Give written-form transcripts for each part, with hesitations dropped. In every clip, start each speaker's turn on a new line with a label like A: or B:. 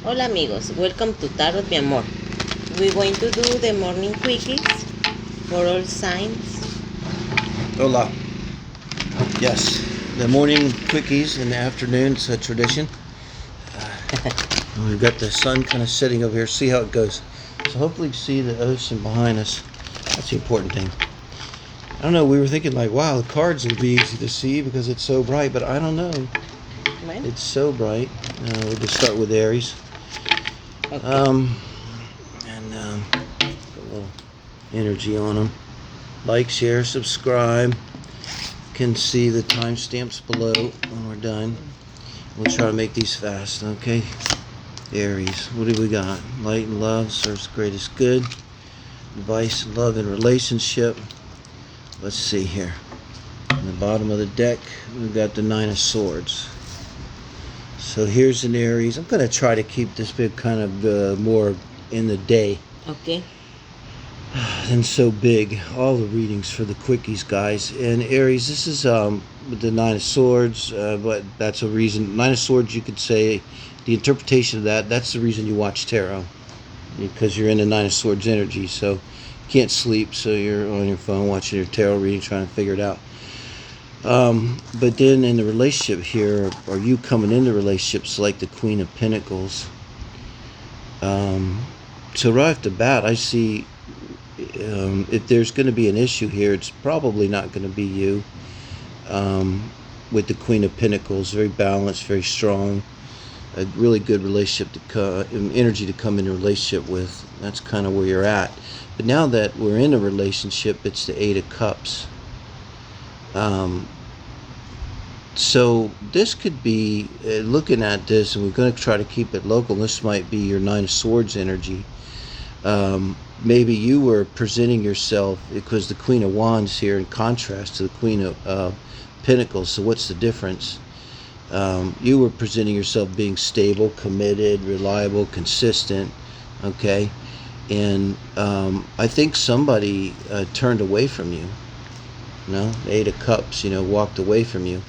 A: Hola amigos, welcome to Tarot mi amor. We're going to do the morning quickies for all signs.
B: Hola. Yes, the morning quickies in the afternoon, it's a tradition. We've got the sun kind of setting over here. See how it goes. So hopefully you see the ocean behind us. That's the important thing. I don't know, we were thinking like, wow, the cards will be easy to see because it's so bright, but I don't know.
A: Bueno.
B: It's so bright. We'll just start with Aries.
A: Okay.
B: Put a little energy on them. Like, share, subscribe. You can see the timestamps below when we're done. We'll try to make these fast, okay? Aries, what do we got? Light and love serves greatest good. Advice, love, and relationship. Let's see here. On the bottom of the deck, we've got the Nine of Swords. So here's an Aries. I'm going to try to keep this bit kind of more in the day
A: Okay.
B: than so big. All the readings for the quickies, guys. And Aries, this is with the Nine of Swords, but that's a reason. Nine of Swords, you could say, the interpretation of that's the reason you watch tarot, because you're in the Nine of Swords energy. So you can't sleep, so you're on your phone watching your tarot reading, trying to figure it out. But then in the relationship here, or you coming into relationships like the Queen of Pentacles. So right off the bat, I see if there's going to be an issue here, it's probably not going to be you. With the Queen of Pentacles, very balanced, very strong, a really good relationship energy to come into a relationship with. That's kind of where you're at. But now that we're in a relationship, it's the Eight of Cups. So this could be, looking at this, and we're going to try to keep it local, this might be your Nine of Swords energy. Maybe you were presenting yourself, because the Queen of Wands here in contrast to the Queen of Pentacles. So what's the difference? You were presenting yourself being stable, committed, reliable, consistent, okay? And I think somebody turned away from you. The Eight of Cups, walked away from you.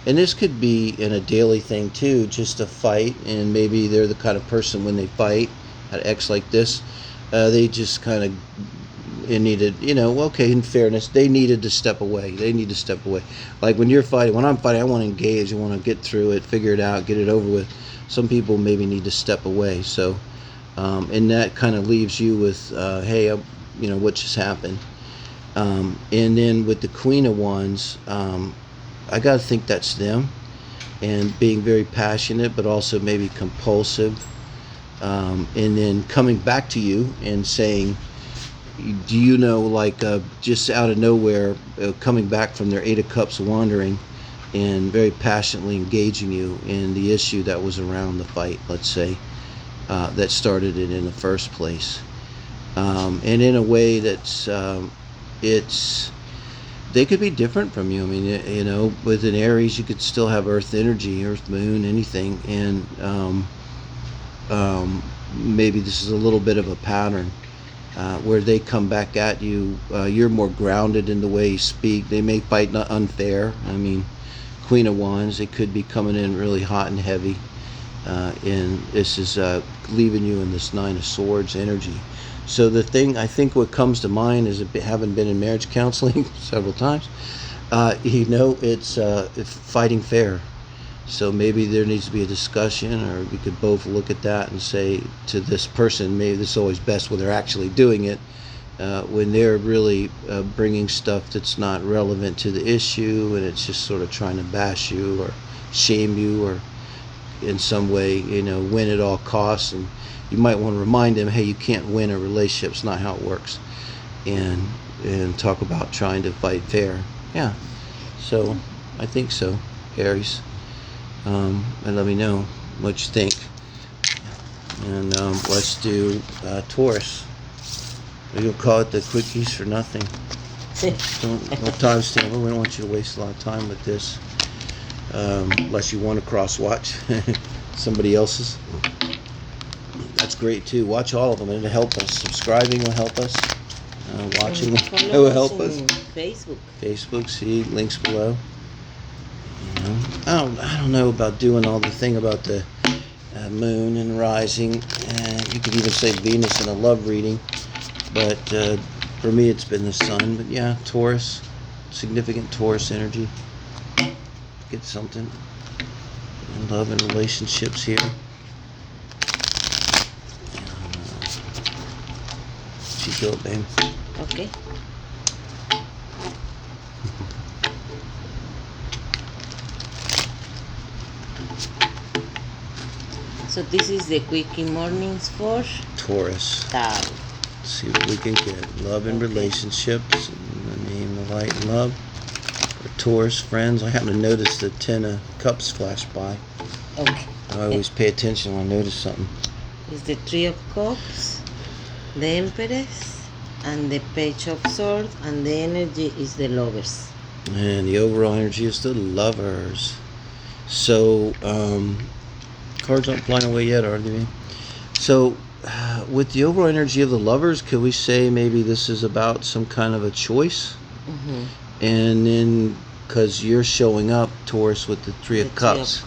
B: And this could be in a daily thing too, just a fight, and maybe they're the kind of person when they fight, an ex like this, they just kind of needed, okay, in fairness, they needed to step away. They need to step away. Like when you're fighting, when I'm fighting, I want to engage, I want to get through it, figure it out, get it over with. Some people maybe need to step away. So, and that kind of leaves you with, hey, what just happened? And then with the Queen of Wands, I got to think that's them, and being very passionate, but also maybe compulsive. And then coming back to you and saying, do you know, like just out of nowhere, coming back from their Eight of Cups wandering and very passionately engaging you in the issue that was around the fight, let's say, that started it in the first place. And in a way that's, they could be different from you. I mean, with an Aries, you could still have Earth energy, Earth, Moon, anything. And maybe this is a little bit of a pattern where they come back at you. You're more grounded in the way you speak. They may fight unfair. I mean, Queen of Wands, they could be coming in really hot and heavy. And this is leaving you in this Nine of Swords energy. So the thing, I think what comes to mind is, having been in marriage counseling several times, it's fighting fair. So maybe there needs to be a discussion, or we could both look at that and say to this person, maybe this is always best when they're actually doing it, when they're really bringing stuff that's not relevant to the issue, and it's just sort of trying to bash you or shame you, or in some way, win at all costs. And you might want to remind them, hey, you can't win a relationship. It's not how it works. And talk about trying to fight fair. Yeah. So I think so, Aries. And let me know what you think. And let's do Taurus. We don't call it the quickies for nothing. No time stamp. We don't want you to waste a lot of time with this, unless you want to cross watch somebody else's. That's great too. Watch all of them. It'll help us. Subscribing will help us. Watching it will help us. Facebook. See links below. I don't know about doing all the thing about the moon and rising, and you could even say Venus in a love reading, but for me it's been the sun. But yeah, Taurus, significant Taurus energy. Get something in love and relationships here. She built, babe.
A: Okay. So this is the quickie mornings for
B: Taurus.
A: Taurus.
B: Let's see what we can get. Love and relationships. In the name of light and love. For Taurus friends. I happen to notice the 10 of Cups flash by.
A: Okay.
B: I always pay attention when I notice something.
A: It's the Three of Cups, the Empress, and the Page of Swords, and the energy is the Lovers.
B: And the overall energy is the Lovers. So, cards aren't flying away yet, are they? So, with the overall energy of the Lovers, could we say maybe this is about some kind of a choice?
A: Mm-hmm.
B: And then, because you're showing up, Taurus, with the Three of Cups,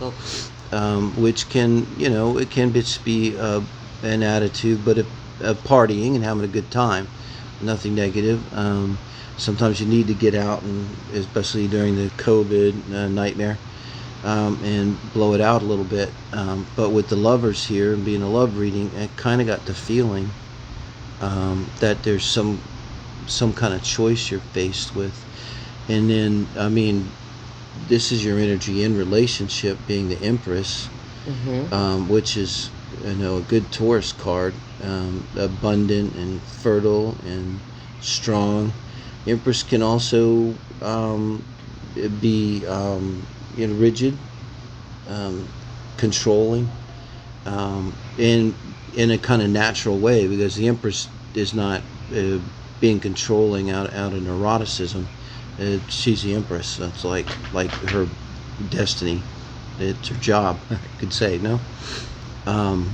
B: which can, it can just be an attitude, but partying and having a good time, nothing negative. Sometimes you need to get out, and especially during the COVID nightmare, and blow it out a little bit. But with the Lovers here and being a love reading, I kind of got the feeling that there's some kind of choice you're faced with. And then, I mean, this is your energy in relationship, being the Empress, which is, a good Taurus card, abundant and fertile and strong. Empress can also be rigid, controlling, in a kind of natural way, because the Empress is not being controlling out of neuroticism. She's the Empress. That's like her destiny. It's her job, I could say, no? And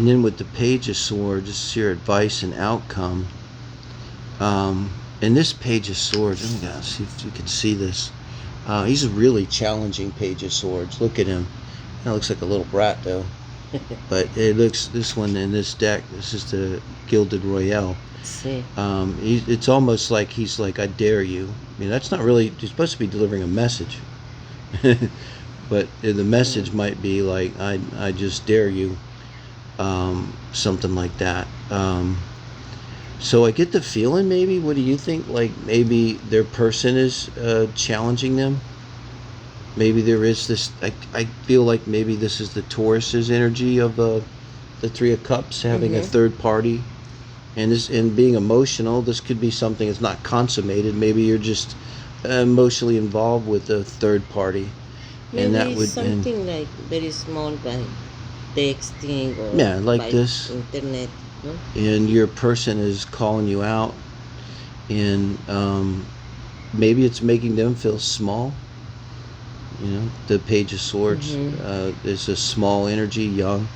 B: then with the Page of Swords, this is your advice and outcome. And this Page of Swords, oh my gosh, see if you can see this. He's a really challenging Page of Swords. Look at him. That looks like a little brat, though. But it looks, this one in this deck, this is the Gilded Royale.
A: See.
B: It's almost like he's like, I dare you. I mean, that's not really, you're supposed to be delivering a message. But the message might be like, I just dare you. Something like that. So I get the feeling, maybe, what do you think? Like maybe their person is challenging them. Maybe there is this, I feel like maybe this is the Taurus's energy of the Three of Cups, having a third party. And being emotional, this could be something that's not consummated. Maybe you're just emotionally involved with a third party.
A: Maybe
B: and that would
A: something like very small, by texting or
B: like
A: by
B: this
A: internet, no?
B: And your person is calling you out, and maybe it's making them feel small. The Page of Swords is a small energy, young.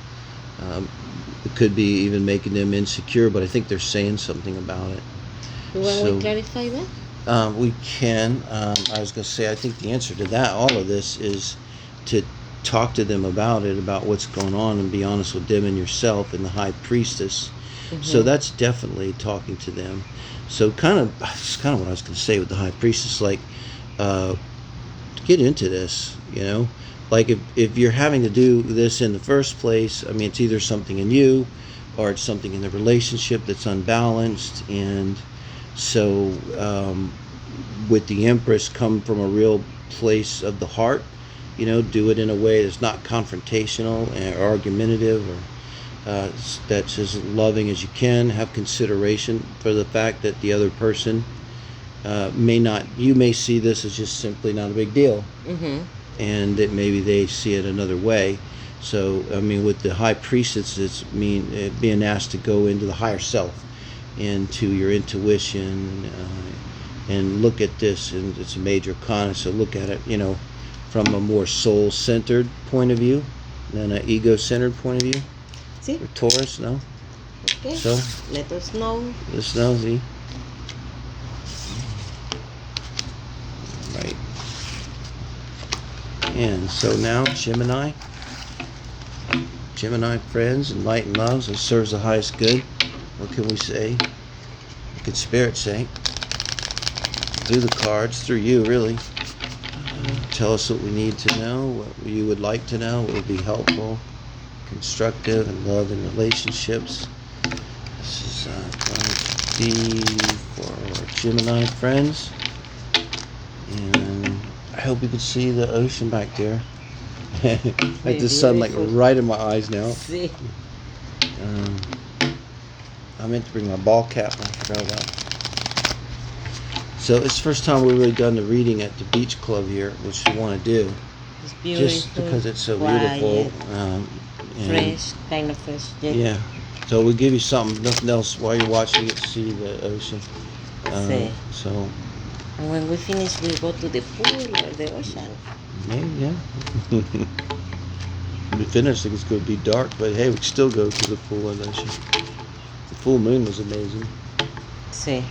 B: It could be even making them insecure, but I think they're saying something about it.
A: You want to clarify that?
B: We can. I was going to say, I think the answer to that, all of this, is to talk to them about it, about what's going on, and be honest with them and yourself and the High Priestess. So that's definitely talking to them. So it's kind of what I was going to say with the High Priestess, like, get into this, Like if you're having to do this in the first place, I mean, it's either something in you or it's something in the relationship that's unbalanced. And so with the Empress, come from a real place of the heart, do it in a way that's not confrontational or argumentative, or that's as loving as you can. Have consideration for the fact that the other person you may see this as just simply not a big deal. And that maybe they see it another way. So, I mean, with the High Priestess, it's being asked to go into the higher self, into your intuition, and look at this, and it's a major con. So look at it, from a more soul-centered point of view than an ego-centered point of view.
A: See?
B: For Taurus, no?
A: Okay.
B: So
A: let us know.
B: Let us know, see? Right. And so now, Gemini, Gemini friends and light and loves, it serves the highest good. What can we say? What can Spirit say? Through the cards, through you, really. Tell us what we need to know, what you would like to know, what would be helpful, constructive, in love and relationships. This is going to be for our Gemini friends. And I hope you can see the ocean back there. Like the sun, like right in my eyes now.
A: See.
B: I meant to bring my ball cap. I forgot about it. So it's the first time we've really done the reading at the beach club here, which we want to do.
A: It's beautiful.
B: Just because it's so
A: quiet,
B: beautiful.
A: Fresh, kind of fresh.
B: Yeah. So we'll give you something, nothing else while you're watching it to see the ocean.
A: See.
B: So.
A: And when we finish, we go to the pool or the ocean.
B: Maybe, yeah. When we finish, I think it's going to be dark, but hey, we can still go to the pool and ocean. The full moon was amazing.
A: See.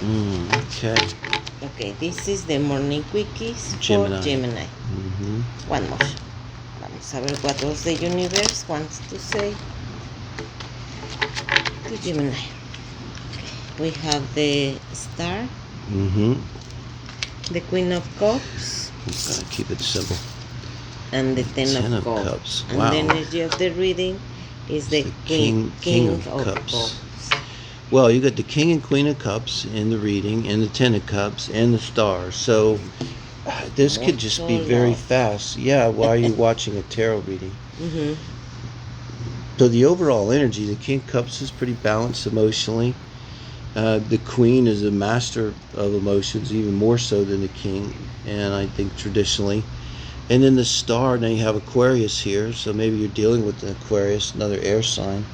B: Okay.
A: Okay, this is the morning quickies
B: Gemini.
A: for Gemini. One more. Vamos a ver what else the universe wants to say to Gemini. Okay. We have the Star, the Queen of Cups,
B: Keep it simple.
A: and the Ten of Cups. And the energy of the reading is the King of Cups.
B: Well, you got the King and Queen of Cups in the reading, and the Ten of Cups, and the Star. So this could just be very fast. Yeah, while you're watching a tarot reading. So the overall energy, the King of Cups is pretty balanced emotionally. The Queen is a master of emotions, even more so than the King, and I think traditionally. And then the Star, now you have Aquarius here, so maybe you're dealing with the Aquarius, another air sign.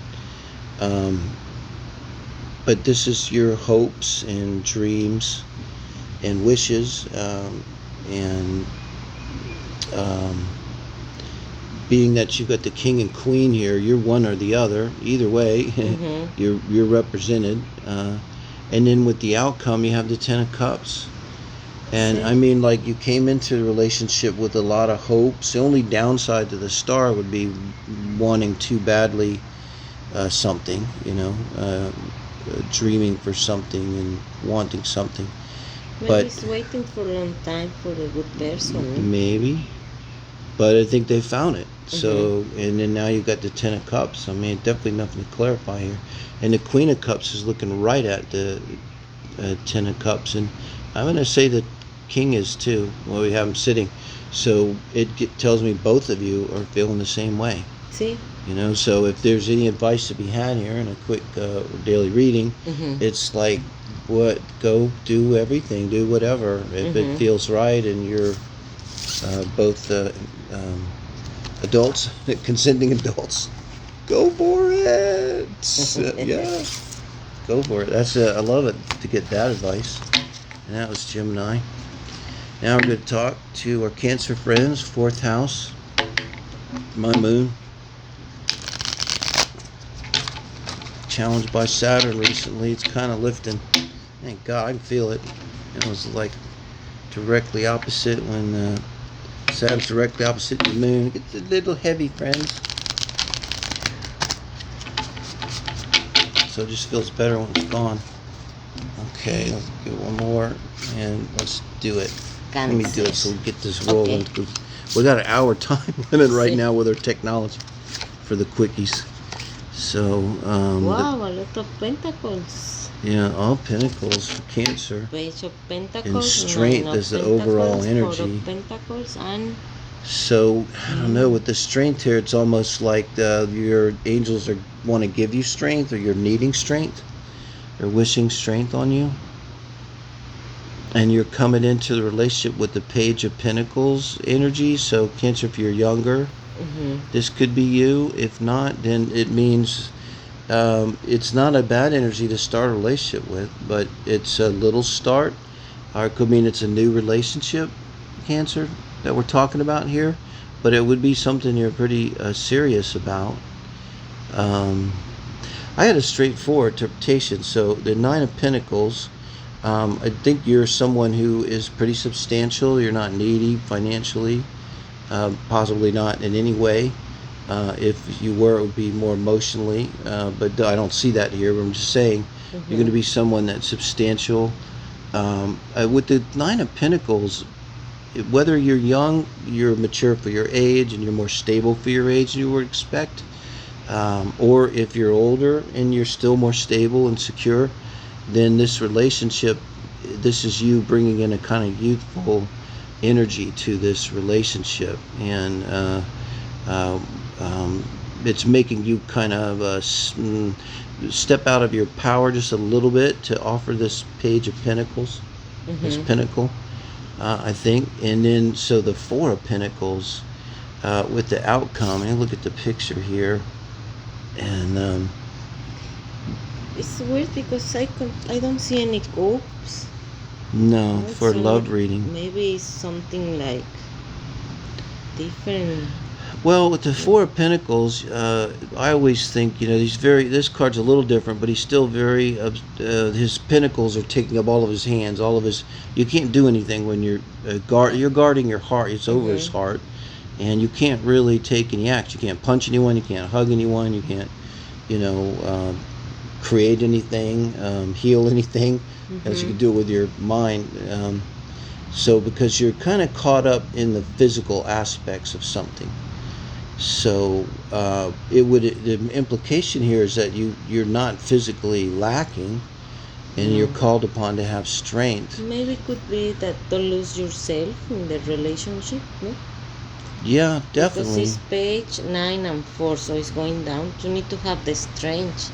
B: But this is your hopes and dreams and wishes, and being that you've got the King and Queen here, you're one or the other. Either way, you're represented. And then with the outcome, you have the Ten of Cups. And I mean, like, you came into the relationship with a lot of hopes. The only downside to the Star would be wanting too badly something, dreaming for something and wanting something.
A: But he's waiting for a long time for a good person.
B: Maybe. But I think they found it. So, and then now you got the Ten of Cups. I mean, definitely nothing to clarify here. And the Queen of Cups is looking right at the Ten of Cups. And I'm going to say the King is too. Well, we have him sitting. So it tells me both of you are feeling the same way.
A: See?
B: So if there's any advice to be had here in a quick daily reading, it's like, go do everything, do whatever. If it feels right and you're both adults, consenting adults, go for it. Yeah, go for it. I love it to get that advice. And that was Gemini. Now we're going to talk to our Cancer friends, 4th house, my moon. Challenged by Saturn recently. It's kind of lifting. Thank God, I can feel it. It was like directly opposite when Saturn's directly opposite the moon. It gets a little heavy, friends. So it just feels better when it's gone. Okay, let's do one more and let's do it. Let me do it so we get this rolling. We got an hour time limit right now with our technology for the quickies. So
A: wow, a lot of pentacles.
B: Yeah, all pentacles for Cancer.
A: Page of Pentacles.
B: And strength is the overall energy.
A: 4 of Pentacles and.
B: So I don't know, with the strength here, it's almost like your angels want to give you strength, or you're needing strength. They're wishing strength on you. And you're coming into the relationship with the Page of Pentacles energy. So Cancer, if you're younger, this could be you. If not, then it means it's not a bad energy to start a relationship with, but it's a little start. Or it could mean it's a new relationship, Cancer, that we're talking about here. But it would be something you're pretty serious about. I had a straightforward interpretation. So the 9 of Pentacles, I think you're someone who is pretty substantial. You're not needy financially, possibly not in any way. If you were, it would be more emotionally, but I don't see that here. But I'm just saying, you're going to be someone that's substantial. With the Nine of Pentacles, whether you're young, you're mature for your age, and you're more stable for your age than you would expect, or if you're older and you're still more stable and secure, then this relationship, this is you bringing in a kind of youthful energy to this relationship, and it's making you kind of step out of your power just a little bit to offer this Page of Pentacles, this Pentacle, I think. And then so the Four of Pentacles, with the outcome, and look at the picture here, and
A: it's weird because I don't see any cups.
B: no,
A: It's
B: for
A: only-
B: love reading.
A: Maybe it's something like different.
B: Well, with the Four of Pentacles, I always think, this card's a little different, but he's still very, his pentacles are taking up all of his hands, you can't do anything when you're guarding your heart. It's over his heart, and you can't really take any action. You can't punch anyone, you can't hug anyone, you can't, create anything, heal anything, as you can do it with your mind. So because you're kind of caught up in the physical aspects of something. So the implication here is that you're not physically lacking, and you're called upon to have strength.
A: Maybe it could be that don't lose yourself in the relationship, no?
B: Yeah,
A: Because
B: definitely.
A: it's Page 9 and 4, so it's going down. You need to have the strength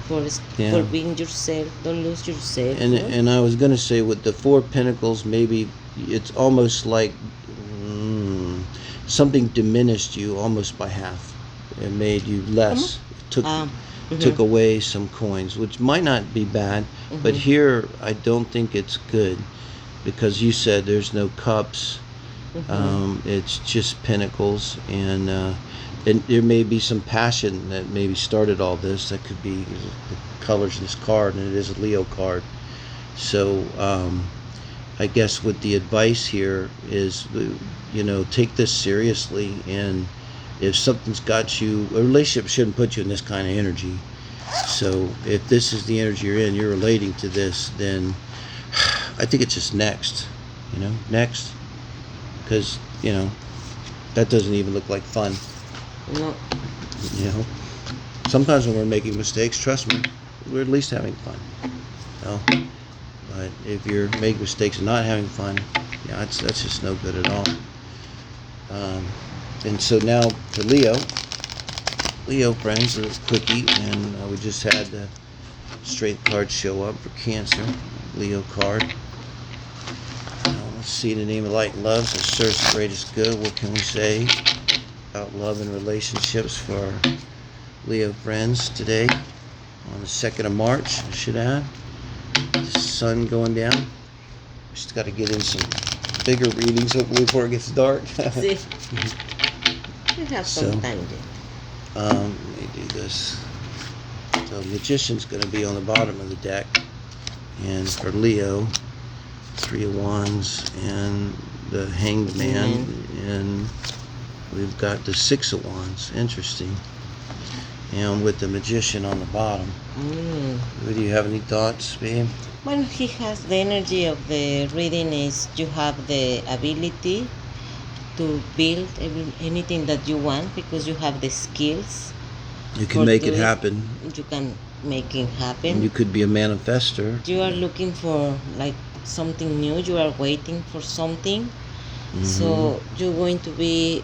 A: for being yourself. Don't lose yourself.
B: And
A: no?
B: and I was going to say with the Four of Pentacles, maybe it's almost like something diminished you almost by half. It made you less. Took away some coins, which might not be bad, but here I don't think it's good, because you said there's no cups. It's just pentacles, and there may be some passion that maybe started all this. That could be the colors in this card, and it is a Leo card. So I guess what the advice here is, take this seriously, and if something's got you, a relationship shouldn't put you in this kind of energy. So if this is the energy you're in, you're relating to this, then I think it's just next, next, because, that doesn't even look like fun.
A: No.
B: Sometimes when we're making mistakes, trust me, we're at least having fun. But if you're making mistakes and not having fun, that's just no good at all. And so now to Leo friends, a quickie, and we just had the strength card show up for Cancer, Leo card. Let's see, in the name of light and love, so serves the greatest good. What can we say about love and relationships for our Leo friends today on the 2nd of March? I should add, the sun going down. Just got to get in some bigger readings hopefully before it gets dark.
A: See? We have some time yet.
B: Let me do this. So Magician's going to be on the bottom of the deck, and for Leo, Three of Wands and the Hanged Man, and we've got the Six of Wands. Interesting. And with the Magician on the bottom. Do you have any thoughts, babe?
A: Well, he has the energy of the reading is you have the ability to build anything that you want because you have the skills.
B: You can make it happen.
A: You can make it happen.
B: And you could be a manifester.
A: You are looking for like something new. You are waiting for something. So you're going to be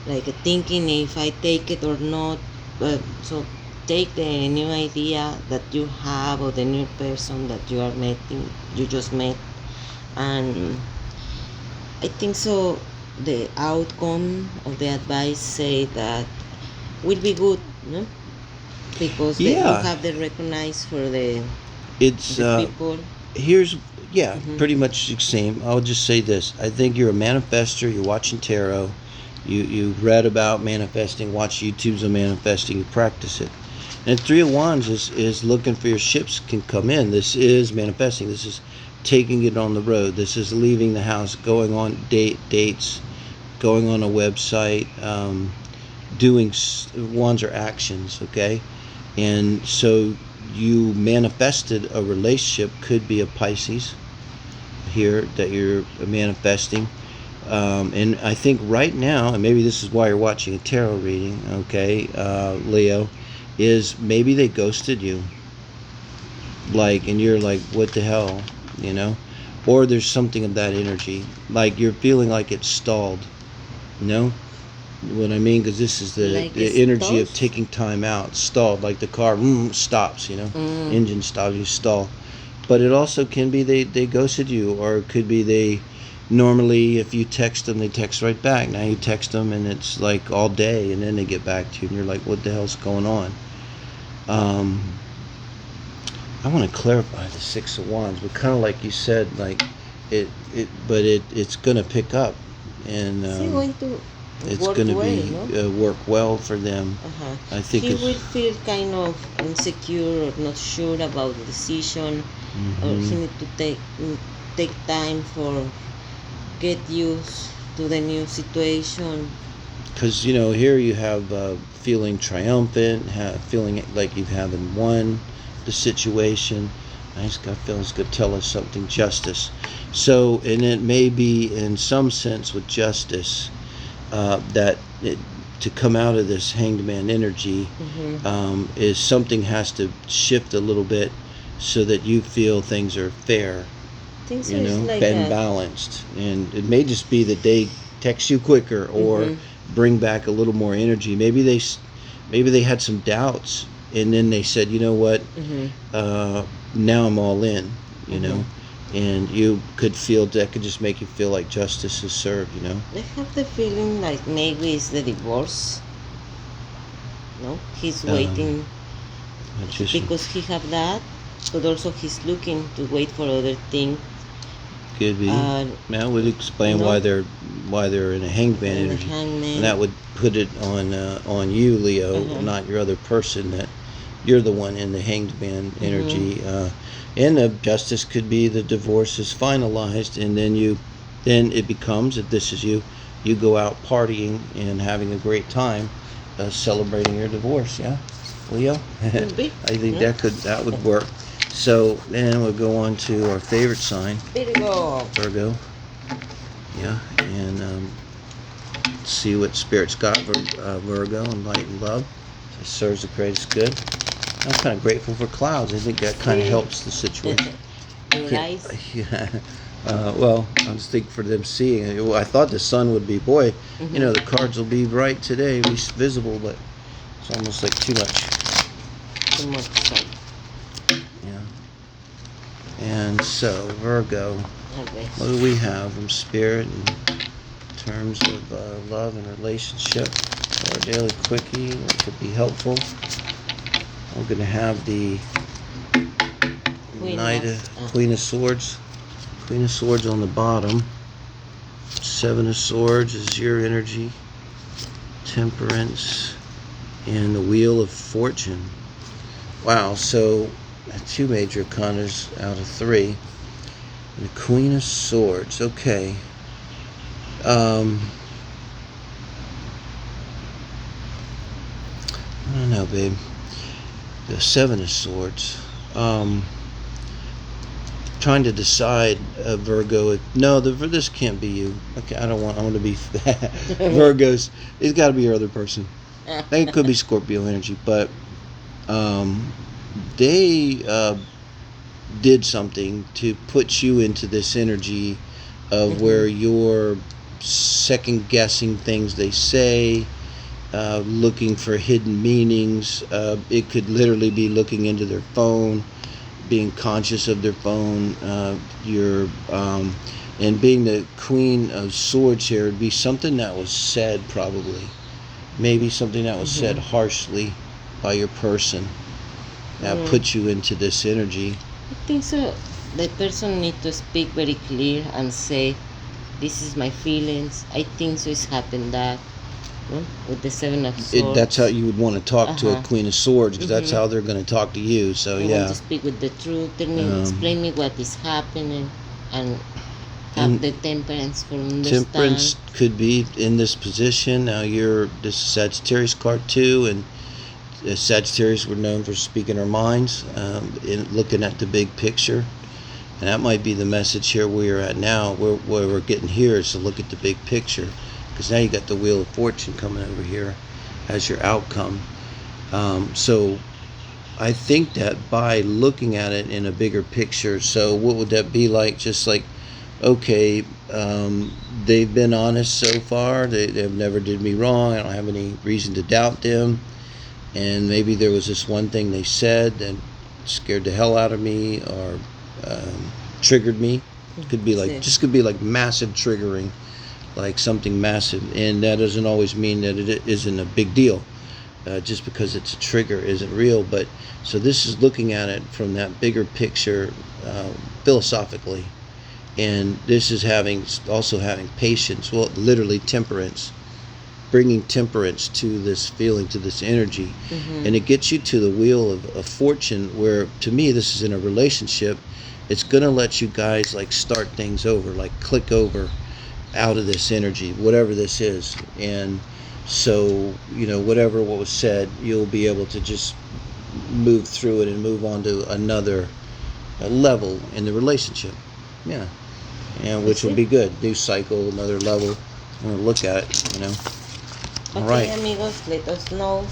A: like thinking if I take it or not. So take the new idea that you have or the new person that you are meeting, you just met, and I think so the outcome of the advice say that will be good, no? Because you have the recognize for the people.
B: Here's pretty much the same. I'll just say this. I think you're a manifester. You're watching tarot. You read about manifesting, watch YouTubes on manifesting, you practice it. And Three of Wands is looking for your ships can come in. This is manifesting. This is taking it on the road. This is leaving the house, going on dates, going on a website, wands are actions, okay? And so you manifested a relationship, could be a Pisces here that you're manifesting. And I think right now, and maybe this is why you're watching a tarot reading, okay, Leo, is maybe they ghosted you. Like, and you're like, what the hell, you know? Or there's something of that energy. Like, you're feeling like it's stalled, you know? What I mean, because this is the energy of taking time out. Stalled, like the car stops, you know? Engine stops, you stall. But it also can be they ghosted you, or it could be they... Normally, if you text them, they text right back. Now you text them, and it's like all day, and then they get back to you, and you're like, what the hell's going on? I want to clarify the Six of Wands, but kind of like you said, like it's going to pick up, and it's going to be work well for them. I think
A: he will feel kind of insecure or not sure about the decision, or he need to take time for get used to the new situation.
B: Because, you know, here you have feeling triumphant, feeling like you haven't won the situation. I just got feeling it's going to tell us something, justice. So, and it may be in some sense with justice that to come out of this Hanged Man energy is something has to shift a little bit so that you feel things are fair. You know, like and balanced, and it may just be that they text you quicker or bring back a little more energy. Maybe they had some doubts, and then they said, you know what, now I'm all in, you know, and you could feel that could just make you feel like justice is served, you know.
A: I have the feeling like maybe it's the divorce. No, he's waiting because he have that, but also he's looking to wait for other thing.
B: Could be. That would explain why they're in a Hanged Man energy, and that would put it on you, Leo, not your other person. That you're the one in the Hanged Man energy, and the justice could be the divorce is finalized, and then it becomes, if this is you go out partying and having a great time, celebrating your divorce. Yeah, Leo. I think that would work. So then we'll go on to our favorite sign, Virgo. Yeah, and see what Spirit's got for Virgo and light and love. It serves the greatest good. I'm kind of grateful for clouds. I think that kind of helps the situation. Yeah. Well, I was thinking for them seeing. I thought the sun would be, you know, the cards will be bright today, be visible, but it's almost like too much.
A: Too much sun.
B: And so, Virgo, what do we have from Spirit in terms of love and relationship? Our daily quickie, what could be helpful? We're going to have the Queen of Swords. Queen of Swords on the bottom. Seven of Swords is your energy. Temperance. And the Wheel of Fortune. Wow, so... 2 major arcanas out of 3. And the Queen of Swords. Okay. I don't know, babe. The Seven of Swords. Trying to decide, Virgo. This can't be you. Okay, I want to be Virgos. It's got to be your other person. I think it could be Scorpio energy, but they did something to put you into this energy of where you're second guessing things they say, looking for hidden meanings. It could literally be looking into their phone, being conscious of their phone. And being the Queen of Swords here, would be something that was said, probably. Maybe something that was said harshly by your person. That puts you into this energy.
A: I think so. The person needs to speak very clear and say, this is my feelings. I think so it's happened that. With the Seven of Swords.
B: That's how you would want to talk to a Queen of Swords, because that's how they're going to talk to you. So
A: I want to speak with the truth. Tell me, explain me what is happening, and have the temperance for understand.
B: Temperance could be in this position. Now this is Sagittarius card too, and Sagittarius were known for speaking our minds, in looking at the big picture. And that might be the message here where you're at now, where we're getting here, is to look at the big picture. Because now you got the Wheel of Fortune coming over here as your outcome. So I think that by looking at it in a bigger picture, so what would that be like? Just like, okay, they've been honest so far. They've never did me wrong. I don't have any reason to doubt them. And maybe there was this one thing they said that scared the hell out of me, or triggered me. It could be like, just could be like massive triggering, like something massive. And that doesn't always mean that it isn't a big deal. Just because it's a trigger isn't real. But so this is looking at it from that bigger picture, philosophically. And this is also having patience, well, literally temperance, bringing temperance to this feeling, to this energy. And it gets you to the Wheel of Fortune, where to me this is in a relationship. It's going to let you guys like start things over, like click over out of this energy, whatever this is. And so, what was said, you'll be able to just move through it and move on to another level in the relationship. Yeah. And which will be good. New cycle, another level. I'm going to look at it, All right.
A: Okay, amigos, let us know.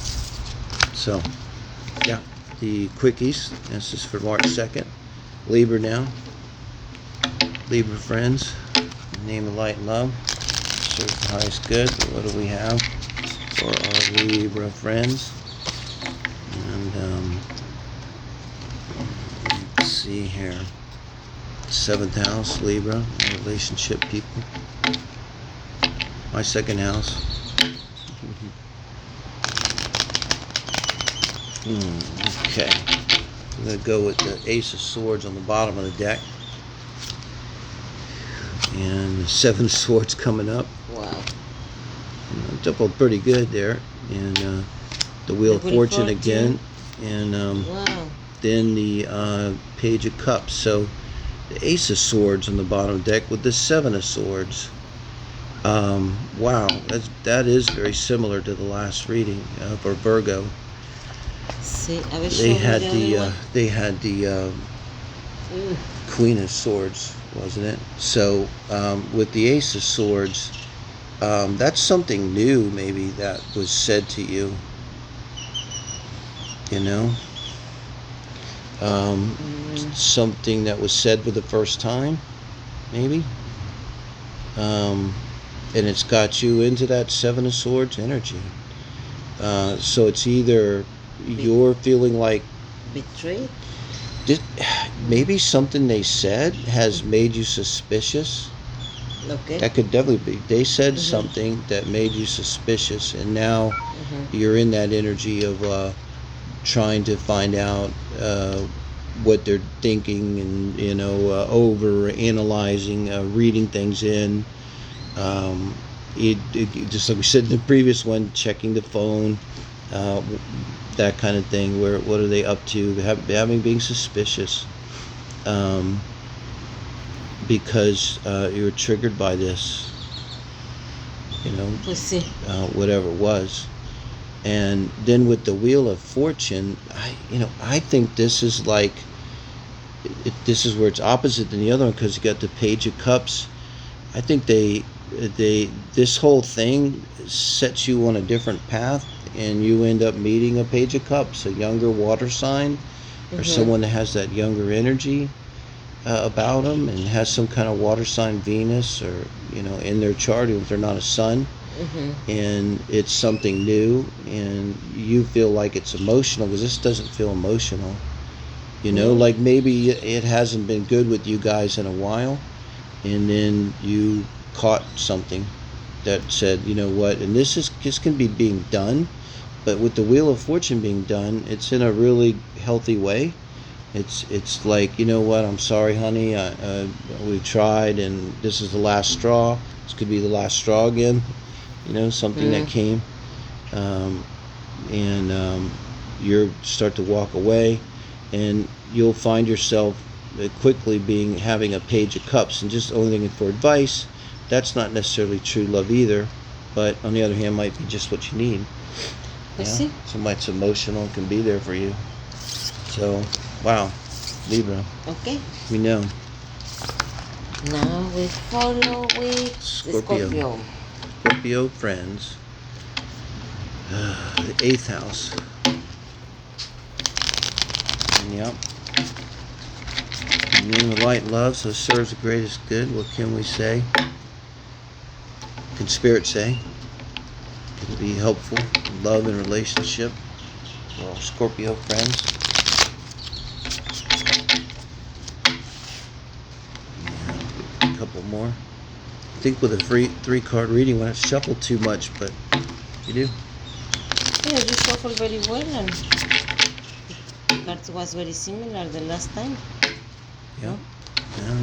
B: So, yeah, the quickies. This is for March 2nd. Libra now. Libra friends. Name of light and love. Serve the highest good. What do we have for our Libra friends? And let's see here. 7th house, Libra, relationship people. My 2nd house. Okay. I'm going to go with the Ace of Swords on the bottom of the deck. And the 7 of Swords coming up.
A: Wow.
B: Doubled pretty good there. And the Wheel of Fortune again. And
A: wow.
B: Then the Page of Cups. So the Ace of Swords on the bottom of the deck with the 7 of Swords. Wow, that is very similar to the last reading for Virgo. They had the Queen of Swords, wasn't it? So with the Ace of Swords, that's something new maybe that was said to you. Something that was said for the first time, maybe. And it's got you into that 7 of Swords energy. So it's either you're feeling like
A: betrayed.
B: Maybe something they said has made you suspicious.
A: Okay.
B: That could definitely be. They said something that made you suspicious, and now you're in that energy of trying to find out what they're thinking, and over analyzing, reading things in. Just like we said in the previous one, checking the phone, that kind of thing. What are they up to? Being suspicious, because you were triggered by this. Whatever it was. And then with the Wheel of Fortune, I think this is like, this is where it's opposite than the other one, because you got the Page of Cups. I think this whole thing sets you on a different path, and you end up meeting a Page of Cups, a younger water sign, or someone that has that younger energy about them, and has some kind of water sign, Venus, or in their chart, if they're not a sun. And it's something new, and you feel like it's emotional, because this doesn't feel emotional. Like maybe it hasn't been good with you guys in a while, and then you caught something that said, what, and this can be being done, but with the Wheel of Fortune being done, it's in a really healthy way. It's like, what, I'm sorry, honey, we tried, and this is the last straw. This could be the last straw again. Something that came, and you start to walk away, and you'll find yourself quickly being having a Page of Cups and just only looking for advice. That's not necessarily true love either, but on the other hand, might be just what you need.
A: I see.
B: Somebody's emotional can be there for you. So, wow, Libra.
A: Okay.
B: We know.
A: Now we follow with
B: Scorpio. Scorpio friends. The 8th house. Yep. In the name of light and love, so serves the greatest good. What can we say? Can spirit say? Can be helpful in love and relationship for all Scorpio friends. Yeah, a couple more. I think with a free 3-card reading, when I shuffle too much, but you do.
A: Yeah, you shuffle very well, and the cards was very similar the last time.
B: Yeah. Yeah.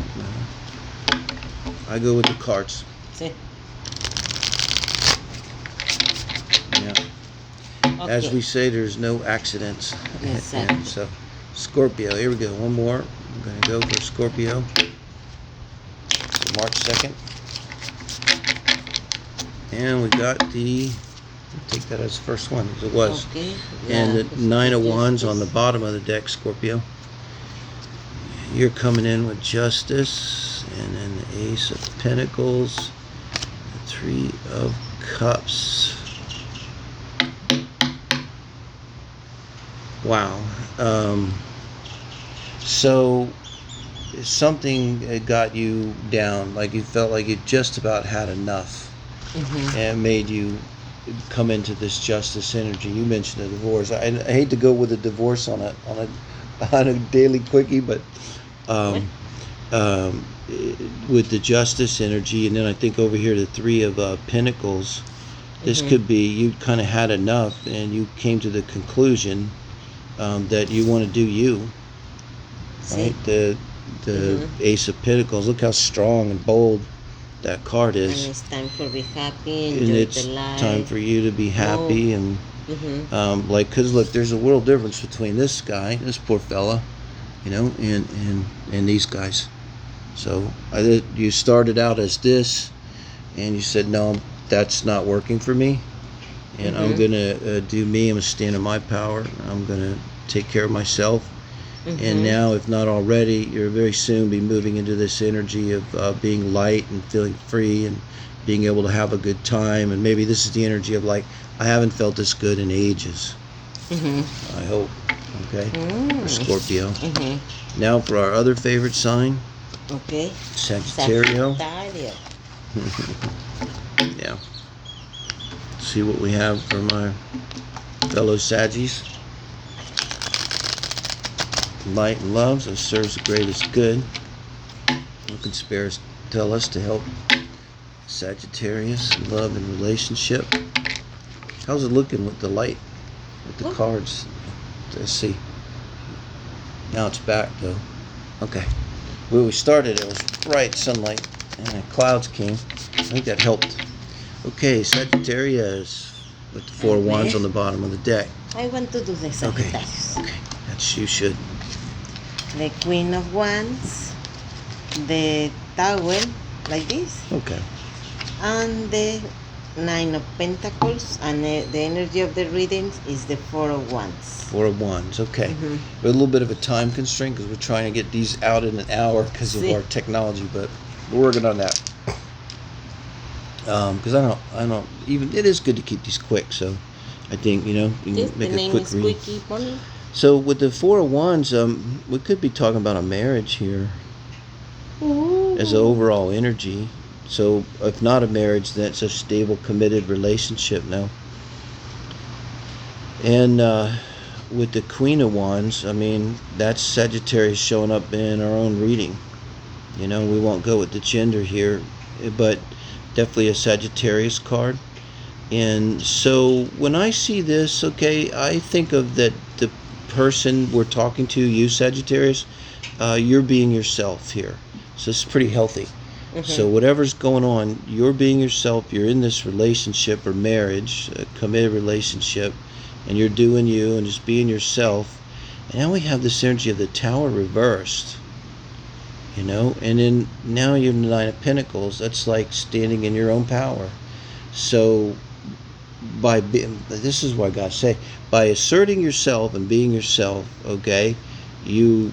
B: I go with the cards.
A: See.
B: Yeah.
A: Okay.
B: As we say, there's no accidents.
A: Exactly.
B: Yeah, so, Scorpio. Here we go. One more. I'm going to go for Scorpio. So March 2nd. And we got the... I'll take that as the first one, as it was.
A: Okay.
B: And
A: Yeah,
B: the 9 of Wands
A: yes.
B: on the bottom of the deck, Scorpio. You're coming in with Justice, and then the Ace of Pentacles, the 3 of Cups. Wow. So something got you down, like you felt like you just about had enough, and made you come into this Justice energy. You mentioned a divorce. I hate to go with a divorce on a daily quickie, but with the Justice energy, and then I think over here the 3 of Pentacles. This could be you kind of had enough, and you came to the conclusion that you want to do you. Right? The Ace of Pentacles. Look how strong and bold that card is.
A: And it's time for be happy,
B: and
A: enjoy
B: it's
A: the life.
B: time for you to be happy and like, because look, there's a world difference between this guy, this poor fella, you know, and these guys. So you started out as this, and you said, no, that's not working for me, and I'm gonna do me. I'm gonna stand in my power. I'm gonna take care of myself. And now, if not already, you're very soon be moving into this energy of being light and feeling free and being able to have a good time. And maybe this is the energy of like, I haven't felt this good in ages. I hope. Okay. For Scorpio. Now for our other favorite sign.
A: Okay.
B: Sagittario.
A: Sagittario.
B: Yeah. See what we have for my fellow Saggies. Light and love, so serves the greatest good. What can spirits tell us to help Sagittarius in love and relationship? How's it looking with the light, with the cards? Let's see. Now it's back though. Okay. Where we started, it was bright sunlight, and the clouds came. I think that helped. Okay, Sagittarius with the 4 of Wands on the bottom of the deck.
A: I want to do the Sagittarius.
B: Okay. That's you should.
A: The Queen of Wands, the Tower, like this, and the 9 of Pentacles, and the energy of the readings is the 4 of Wands.
B: 4 of Wands, okay. We're a little bit of a time constraint because we're trying to get these out in an hour because of our technology, but we're working on that. Because I don't even, it is good to keep these quick, so I think, you know, you can make a quick reading. So with the 4 of Wands, we could be talking about a marriage here as an overall energy. So if not a marriage, then it's a stable, committed relationship now. And with the Queen of Wands, I mean, that's Sagittarius showing up in our own reading. You know, we won't go with the gender here, but definitely a Sagittarius card. And so when I see this, okay, I think of that the person we're talking to, you Sagittarius, you're being yourself here. So it's pretty healthy. So whatever's going on, you're being yourself. You're in this relationship or marriage, a committed relationship, and you're doing you and just being yourself. And now we have this energy of the Tower reversed. you know. And then now you're in the Nine of Pentacles. That's like standing in your own power. So this is what I gotta say, by asserting yourself and being yourself, okay, you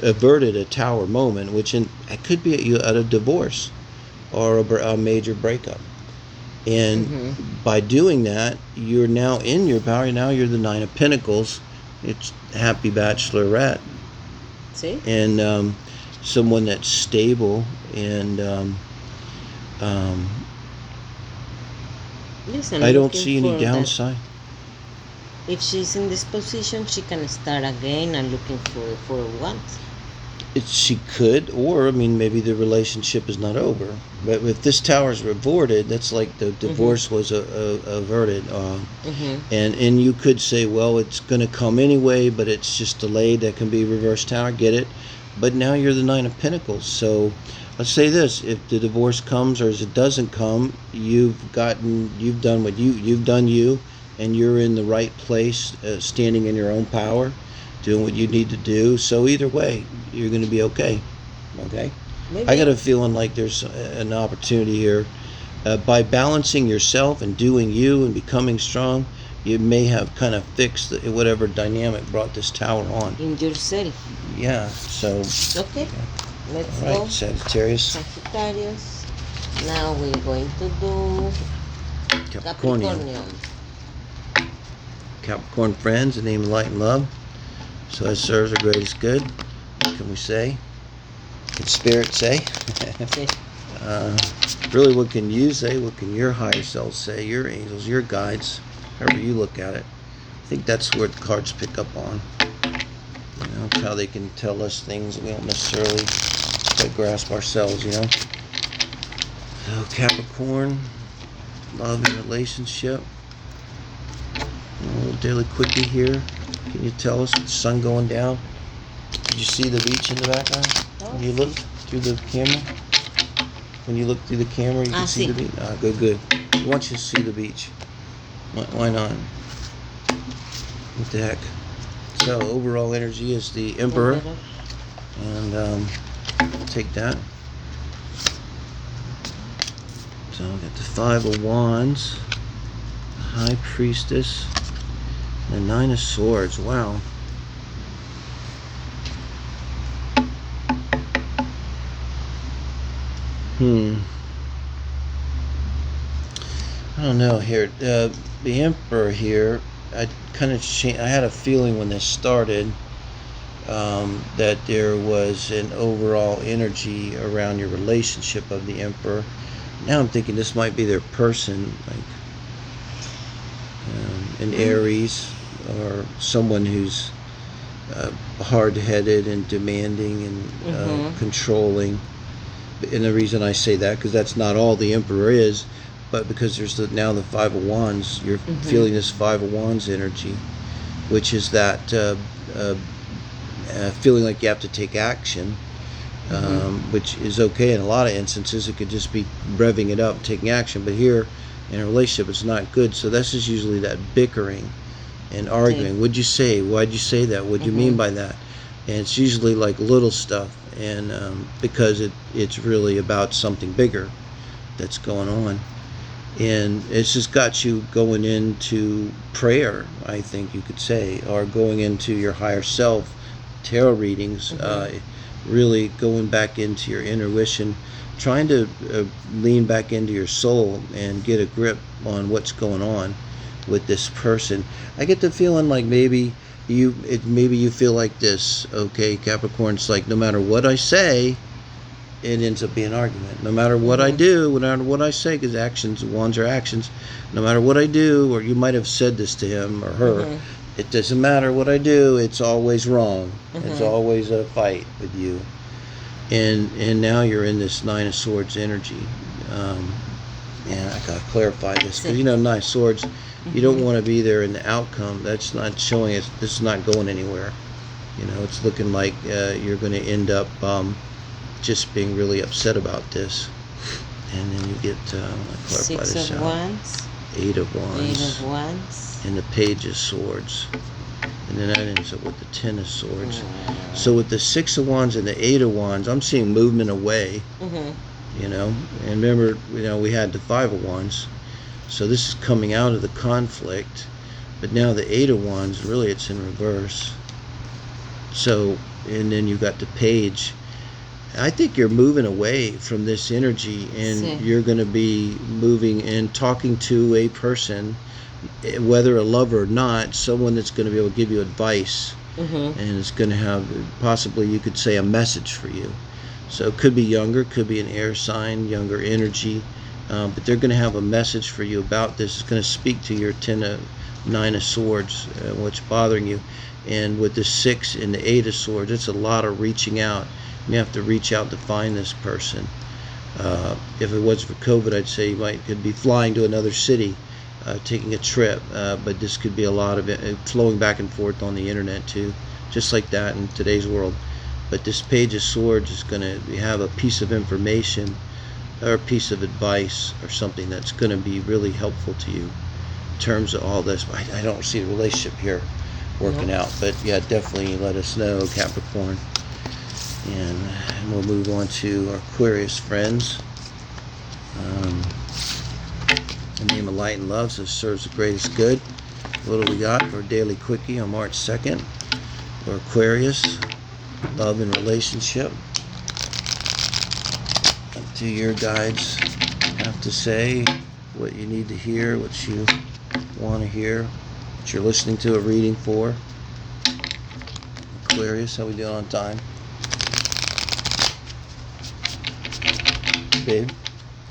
B: averted a tower moment, which it could be at a divorce or a major breakup. And by doing that, you're now in your power. Now you're the Nine of Pentacles. It's happy bachelorette.
A: See?
B: And someone that's stable and
A: listen,
B: I don't
A: looking
B: see any
A: for
B: downside.
A: If she's in this position, she can start again and looking for what?
B: She could, or I mean, maybe the relationship is not over. But if this tower is averted, that's like the divorce was averted. And you could say, well, it's going to come anyway, but it's just delayed. That can be reverse tower. Get it? But now you're the Nine of Pentacles. So let's say this: if the divorce comes or as it doesn't come, you've done what you've done you, and you're in the right place, standing in your own power, doing what you need to do. So either way, you're going to be okay. Okay? Maybe. I got a feeling like there's an opportunity here. By balancing yourself and doing you and becoming strong, you may have kind of fixed whatever dynamic brought this tower on.
A: In yourself.
B: Yeah, so...
A: Okay, let's
B: all right,
A: go.
B: Sagittarius.
A: Sagittarius. Now we're going to do Capricornium.
B: Capricorn friends, in the name of light and love. So that serves our greatest good. What can we say? Can spirit say? Really, what can you say? What can your higher self say? Your angels, your guides, however you look at it. I think that's where the cards pick up on. You know, it's how they can tell us things that we don't necessarily quite grasp ourselves, you know. So Capricorn, love and relationship. A little daily quickie here. Can you tell us the sun going down? Did you see the beach in the background? When you look through the camera? When you look through the camera, you can see the beach? Ah, good. I want you to see the beach. Why not? What the heck? So, overall energy is the Emperor. And I'll take that. So, I got the Five of Wands, High Priestess, the Nine of Swords. Wow. I don't know here. The Emperor here, I had a feeling when this started that there was an overall energy around your relationship of the Emperor. Now I'm thinking this might be their person, like an Aries or someone who's hard-headed and demanding and controlling. And the reason I say that, because that's not all the Emperor is, but because there's now the Five of Wands, you're feeling this Five of Wands energy, which is that feeling like you have to take action, which is okay in a lot of instances. It could just be revving it up, taking action, but here in a relationship it's not good. So this is usually that bickering and arguing. What'd you say? Why'd you say that? What'd you mean by that? And it's usually like little stuff, and because it's really about something bigger that's going on. And it's just got you going into prayer, I think you could say, or going into your higher self, tarot readings, really going back into your intuition, trying to lean back into your soul and get a grip on what's going on with this person. I get the feeling like maybe you feel like this, okay, Capricorn. It's like no matter what I say, it ends up being an argument. No matter what I do, no matter what I say, because actions, wands are actions. No matter what I do, or you might have said this to him or her, it doesn't matter what I do. It's always wrong. It's always a fight with you. And now you're in this Nine of Swords energy. And I gotta clarify this because Nine of Swords, you don't want to be there in the outcome. That's not showing us. This is not going anywhere. It's looking like you're going to end up just being really upset about this. And then you get clarify this out.
A: 6 of Wands,
B: Eight of Wands,
A: 8 of Wands,
B: and the Page of Swords. and then that ends up with the Ten of Swords. So with the Six of Wands and the Eight of Wands, I'm seeing movement away. You know, and remember, you know, we had the Five of Wands, so this is coming out of the conflict. But now the Eight of Wands, really, it's in reverse. So, and then you got the Page. I think you're moving away from this energy, and you're going to be moving and talking to a person, whether a lover or not, someone that's going to be able to give you advice, and it's going to have, possibly you could say, a message for you. So it could be younger, could be an air sign, younger energy, but they're going to have a message for you about this. It's going to speak to your Nine of Swords, what's bothering you. And with the Six and the Eight of Swords, it's a lot of reaching out. You have to reach out to find this person. If it was for COVID, I'd say you could be flying to another city, taking a trip, but this could be a lot of it flowing back and forth on the internet too, just like that in today's world. But this Page of Swords is going to have a piece of information or a piece of advice or something that's going to be really helpful to you in terms of all this. I don't see a relationship here working out, but yeah, definitely let us know, Capricorn. And we'll move on to our Aquarius friends. The name of light and love, so serves the greatest good. What do we got for a daily quickie on March 2nd? For Aquarius, love and relationship. What do your guides have to say? What you need to hear, what you want to hear, what you're listening to a reading for. Aquarius, how we doing on time? Babe,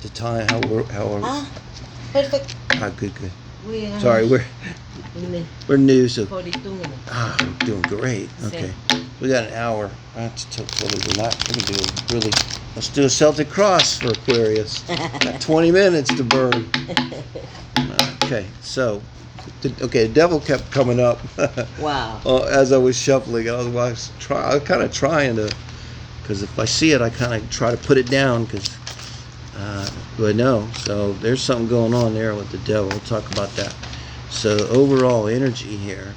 B: the time, how are
A: Perfect.
B: good.
A: We are
B: Sorry, we're new, so
A: 42 minutes.
B: we're doing great. Okay, we got an hour. That's totally relaxed. We're gonna do really. Let's do a Celtic cross for Aquarius. Got 20 minutes to burn. Okay, so the devil kept coming up.
A: Wow.
B: As I was shuffling, I was kind of trying to, because if I see it, I kind of try to put it down, because. But no, so there's something going on there with the devil. We'll talk about that. So overall energy here.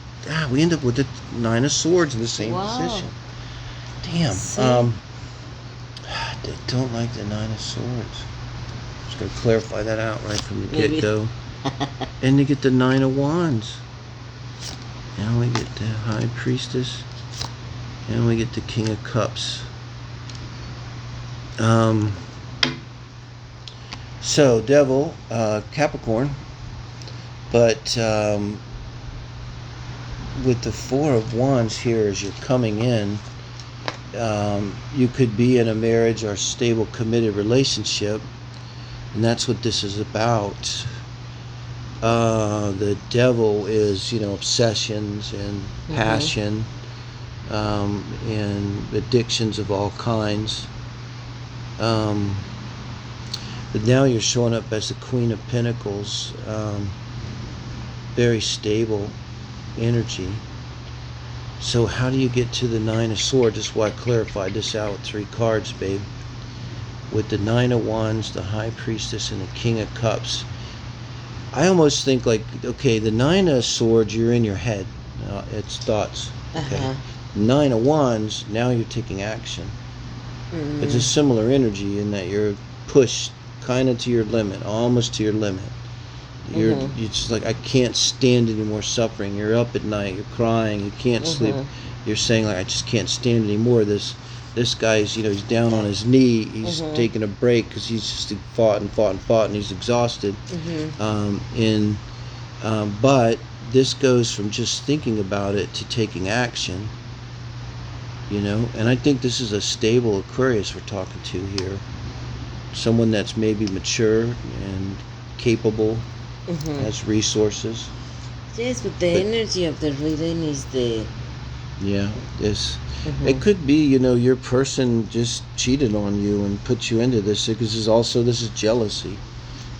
B: We end up with the Nine of Swords in the same position. Damn. They don't like the Nine of Swords. Just gonna clarify that out right from the get-go. And they get the Nine of Wands. And we get the High Priestess. And we get the King of Cups. So, devil, Capricorn, but with the Four of Wands here as you're coming in, you could be in a marriage or stable, committed relationship, and that's what this is about. The devil is, obsessions and passion, and addictions of all kinds. But now you're showing up as the Queen of Pentacles, very stable energy. So how do you get to the Nine of Swords? That's why I clarified this out with 3 cards, babe. With the Nine of Wands, the High Priestess, and the King of Cups. I almost think like, okay, the Nine of Swords, you're in your head. It's thoughts. Okay. Nine of Wands, now you're taking action. It's a similar energy in that you're pushed kind of to your limit, almost to your limit. You're just like, I can't stand any more suffering. You're up at night, you're crying, you can't sleep. You're saying like, I just can't stand any more of this. This guy's, he's down on his knee. He's taking a break because he's just fought, and he's exhausted. But this goes from just thinking about it to taking action. And I think this is a stable Aquarius we're talking to here. Someone that's maybe mature and capable, has resources.
A: Yes, but the energy of the reading is the...
B: Yeah, this. It could be, your person just cheated on you and put you into this, because this is jealousy.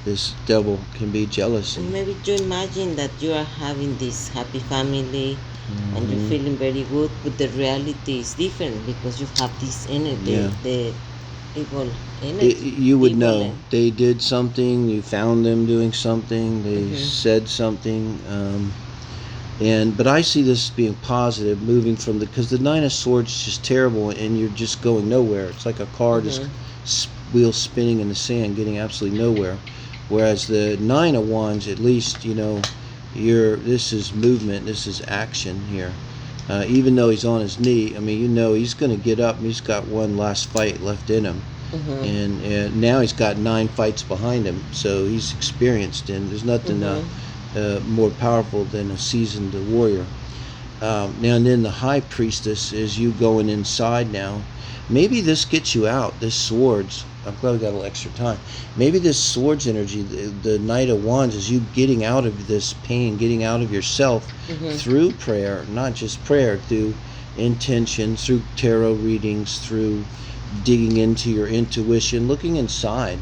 B: This devil can be jealousy.
A: Maybe you imagine that you are having this happy family and you're feeling very good, but the reality is different because you have this energy, the evil energy.
B: You would know. They did something, you found them doing something, they said something. But I see this being positive, moving from because the Nine of Swords is just terrible, and you're just going nowhere. It's like a car just wheels spinning in the sand, getting absolutely nowhere. Whereas the Nine of Wands, at least this is movement, this is action here. Even though he's on his knee, I mean, he's going to get up. And he's got one last fight left in him, and now he's got 9 fights behind him. So he's experienced, and there's nothing more powerful than a seasoned warrior. Now and then the High Priestess is you going inside now. Maybe this gets you out. This swords. I'm glad we got a little extra time. Maybe this swords energy, the Knight of Wands, is you getting out of this pain, getting out of yourself through prayer, not just prayer, through intention, through tarot readings, through digging into your intuition, looking inside,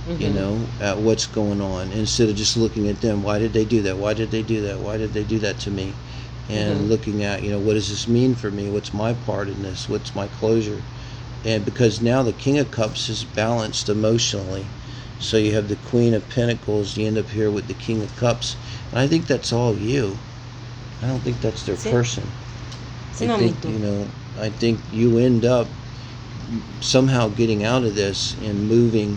B: at what's going on, instead of just looking at them. Why did they do that? Why did they do that? Why did they do that to me? And looking at, what does this mean for me? What's my part in this? What's my closure? And because now the King of Cups is balanced emotionally. So you have the Queen of Pentacles, you end up here with the King of Cups. And I think that's all you. I don't think that's their person. I think you end up somehow getting out of this and moving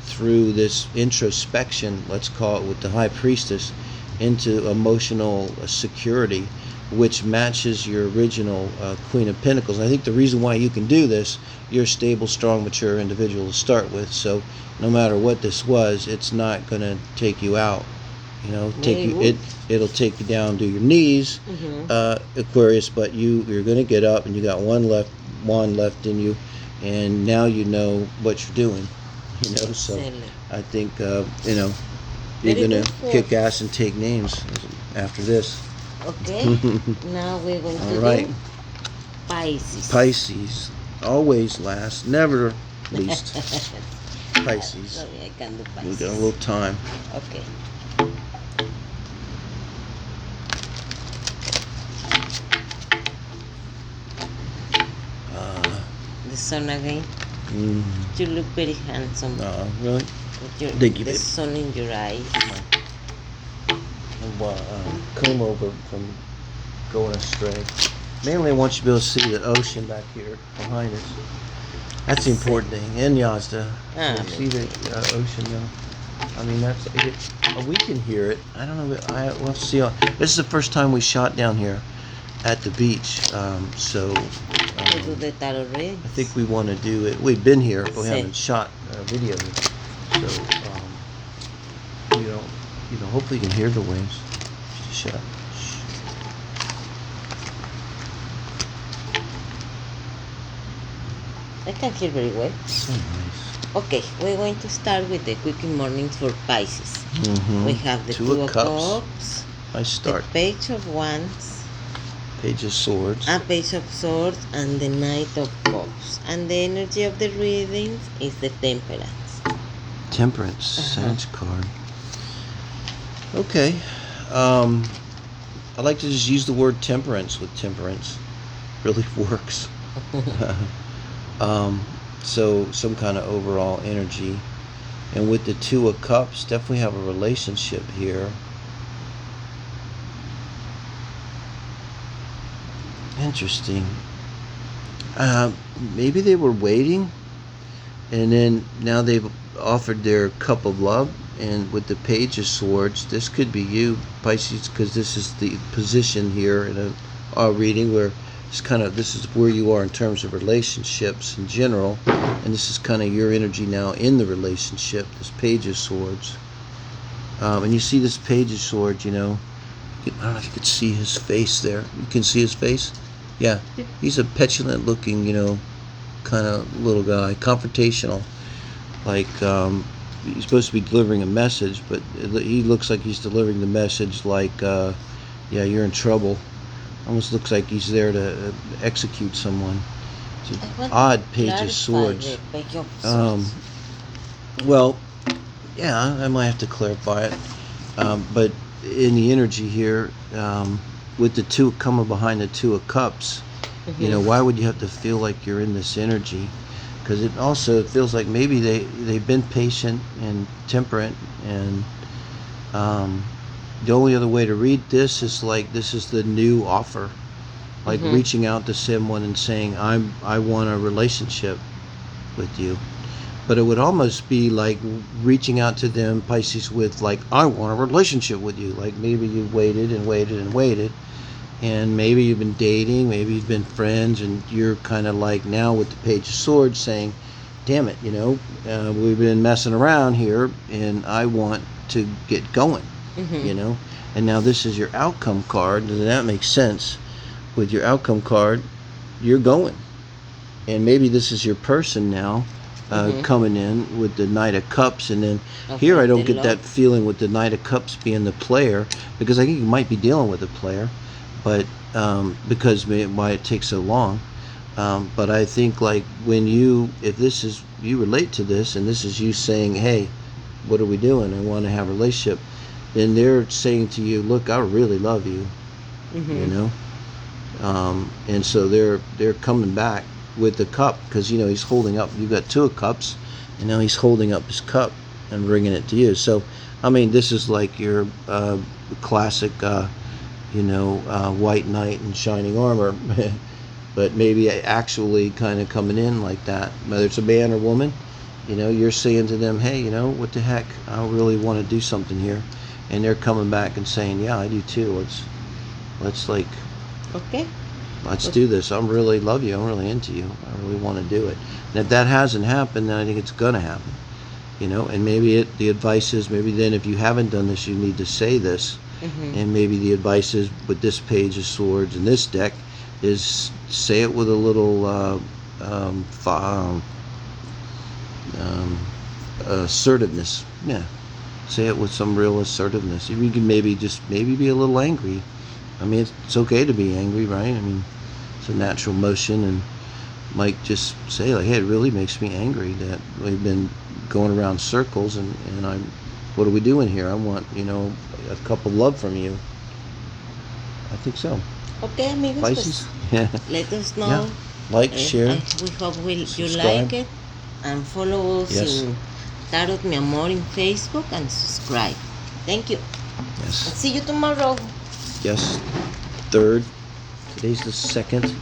B: through this introspection, let's call it, with the High Priestess, into emotional security, which matches your original Queen of Pentacles. And I think the reason why you can do this, you're a stable, strong, mature individual to start with. So no matter what this was, it's not going to take you out. It'll take you down to your knees, Aquarius. But you're going to get up, and you got one left in you, and now you know what you're doing. So I think you're going to kick ass and take names after this.
A: Okay. Now we're going to do Pisces.
B: Pisces, always last, never least. Pisces.
A: Sorry, I can do Pisces.
B: We got a little time.
A: Okay. The sun again. You look very handsome.
B: Oh, really?
A: Thank you, the sun in your eyes.
B: Comb over from going astray. Mainly I want you to be able to see the ocean back here behind us. That's the important thing. And Yazda. See the ocean though? I mean, that's it. We can hear it. I don't know. We'll have to see. This is the first time we shot down here at the beach.
A: To do the tarot readings.
B: I think we want to do it. We've been here, but we haven't shot video. So, hopefully you can hear the waves. Just shut up.
A: I can hear very well.
B: So nice.
A: Okay, we're going to start with the Quickie Mornings for Pisces. We have the Two of Cups.
B: I start.
A: The Page of Wands.
B: Page of Swords.
A: A Page of Swords and the Knight of Cups. And the energy of the readings is the Temperance.
B: Temperance, Sage card. Okay. I like to just use the word temperance with temperance. Really works. So some kind of overall energy. And with the Two of Cups, definitely have a relationship here. Interesting. Maybe they were waiting, and then now they've offered their cup of love. And with the Page of Swords, this could be you, Pisces, because this is the position here in a reading where this is where you are in terms of relationships in general, and this is kind of your energy now in the relationship. This Page of Swords, and you see this Page of Swords. I don't know if you could see his face there. You can see his face. Yeah, he's a petulant looking, kind of little guy, confrontational. Like he's supposed to be delivering a message, but he looks like he's delivering the message like, yeah, you're in trouble. Almost looks like he's there to execute someone. It's an odd Page of Swords. Well, yeah, I might have to clarify it. But in the energy here, with the two coming behind the Two of Cups, why would you have to feel like you're in this energy? Because it feels like maybe they've been patient and temperate, and The only other way to read this is like this is the new offer, like
A: Mhm.
B: reaching out to someone and saying I want a relationship with you. But it would almost be like reaching out to them, Pisces, with like I want a relationship with you. Like maybe you waited and waited and waited, and maybe you've been dating, maybe you've been friends, and you're kind of like now with the Page of Swords saying, damn it, we've been messing around here and I want to get going,
A: Mhm.
B: and now this is your outcome card, and that makes sense. With your outcome card, you're going, and maybe this is your person now,
A: Mhm.
B: coming in with the Knight of Cups, and then here
A: Okay,
B: I don't
A: the
B: get that
A: love.
B: feeling with the Knight of Cups being the player, because I think you might be dealing with a player, but because why it takes so long. But I think like if this is you relate to this, and this is you saying, hey, what are we doing? I want to have a relationship. Then they're saying to you, look, I really love you, you
A: Mhm.
B: know. And so they're coming back with the cup, because he's holding up. You've got two of cups, and now he's holding up his cup and bringing it to you. So, I mean, this is like your classic, white knight in shining armor, but maybe actually kind of coming in like that. Whether it's a man or woman, you're saying to them, hey, what the heck? I really want to do something here, and they're coming back and saying, yeah, I do too. Let's like
A: Okay.
B: let's
A: O-
B: do this. I really love you. I'm really into you. I really want to do it. And if that hasn't happened, then I think it's gonna happen. And maybe the advice is, maybe then if you haven't done this, you need to say this.
A: Mhm.
B: And maybe the advice is with this Page of Swords in this deck is say it with a little um, assertiveness. Yeah, say it with some real assertiveness. You can maybe be a little angry. I mean, it's okay to be angry, right? I mean, it's a natural motion, and might just say like, hey, it really makes me angry that we've been going around circles, and what are we doing here? I want a cup of love from you. I think so.
A: Okay, amigos,
B: Pisces.
A: pues
B: Yeah.
A: let us
B: Yeah.
A: know.
B: Like, share,
A: We hope you
B: subscribe.
A: like it, and follow us
B: Yes.
A: in Tarot Mi Amor in Facebook and subscribe. Thank you. And
B: Yes.
A: see you tomorrow.
B: Yes. Third. Today's the second.